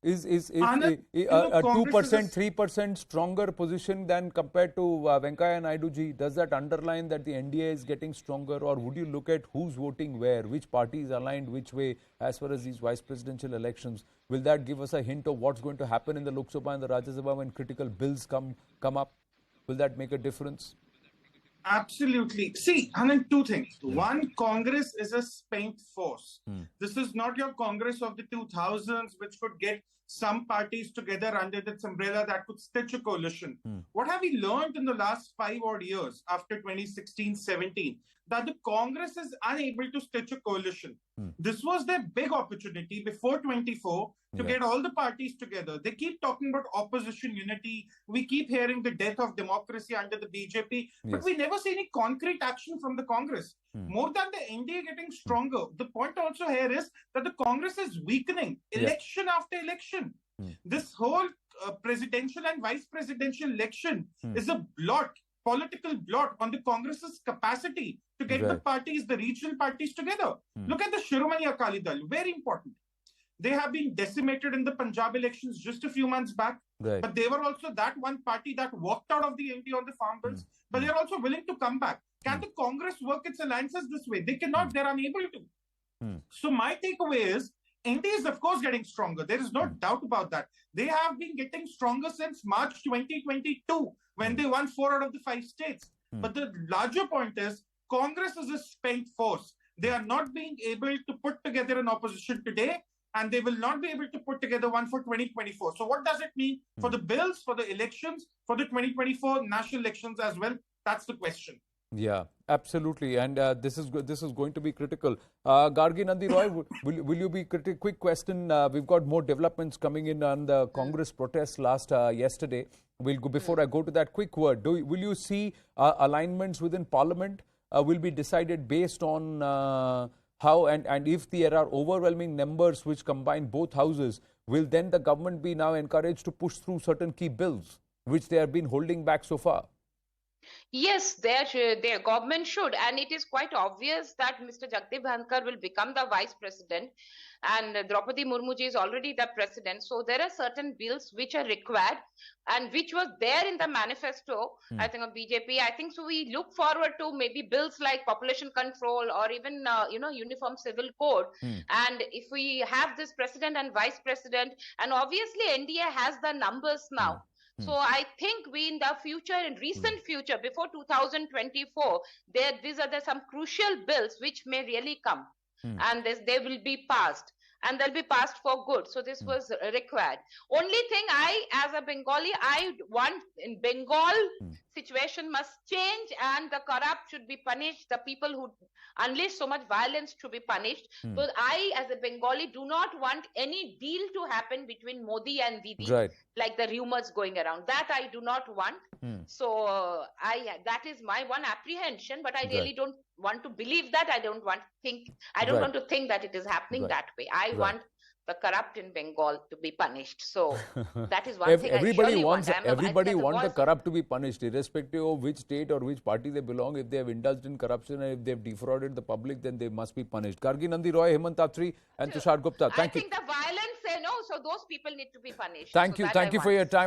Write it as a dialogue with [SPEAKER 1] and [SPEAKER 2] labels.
[SPEAKER 1] Anand,
[SPEAKER 2] a
[SPEAKER 1] Congress
[SPEAKER 2] 2%, 3% stronger position than compared to Venkaiah Naidu ji? Does that underline that the NDA is getting stronger, or would you look at who's voting where, which party is aligned which way as far as these vice presidential elections? Will that give us a hint of what's going to happen in the Lok Sabha and the Rajya Sabha when critical bills come up? Will that make a difference?
[SPEAKER 1] Absolutely. See, Anand, two things. One, Congress is a spent force. This is not your Congress of the 2000s, which could get some parties together under this umbrella that could stitch a coalition. What have we learned in the last 5 odd years after 2016-17? That the Congress is unable to stitch a coalition. This was their big opportunity before 24 to get all the parties together. They keep talking about opposition unity. We keep hearing the death of democracy under the BJP, but we never see any concrete action from the Congress. More than the NDA getting stronger, the point also here is that the Congress is weakening election after election. This whole presidential and vice presidential election is a blot, political blot on the Congress's capacity to get the parties, the regional parties together. Look at the Shiromani Akali Dal, very important. They have been decimated in the Punjab elections just a few months back. But they were also that one party that walked out of the NDA on the farm bills. But they're also willing to come back. Can the Congress work its alliances this way? They cannot. They're unable to. So my takeaway is, NDA is of course getting stronger. There is no doubt about that. They have been getting stronger since March 2022 when they won 4 out of the 5 states. But the larger point is, Congress is a spent force. They are not being able to put together an opposition today, and they will not be able to put together one for 2024. So what does it mean for the bills, for the elections, for the 2024 national elections as well? That's the question.
[SPEAKER 2] Yeah, absolutely. And this is going to be critical. Gargi Nandi Roy, will you be critical? Quick question. We've got more developments coming in on the Congress protests yesterday. We'll go, before I go to that, quick word. Will you see alignments within Parliament will be decided based on how and if there are overwhelming numbers which combine both houses, will then the government be now encouraged to push through certain key bills which they have been holding back so far?
[SPEAKER 3] Yes, their government should, and it is quite obvious that Mr. Jagdeep Dhankhar will become the vice president, and Draupadi Murmu ji is already the president. So there are certain bills which are required, and which was there in the manifesto, I think, of BJP. I think so. We look forward to maybe bills like population control or even uniform civil code. And if we have this president and vice president, and obviously NDA has the numbers now. So I think we in the future, in recent future, before 2024, these are some crucial bills which may really come, and they will be passed, and they'll be passed for good. So this was required. Only thing as a Bengali, I want in Bengal, situation must change, and the corrupt should be punished. The people who unleash so much violence should be punished. So I, as a Bengali, do not want any deal to happen between Modi and Didi, like the rumors going around. That I do not want. So that is my one apprehension, but I really don't want to believe that. I don't want to think that it is happening that way. I want the corrupt in Bengal to be punished. So that is one thing
[SPEAKER 2] everybody wants. Everybody wants the corrupt to be punished, irrespective of which state or which party they belong. If they have indulged in corruption and if they have defrauded the public, then they must be punished. Gargi Nandi Roy, Hemant Attri and Tushar Gupta. Thank you.
[SPEAKER 3] I think the violence, so those people need to be punished.
[SPEAKER 2] Thank you for your time.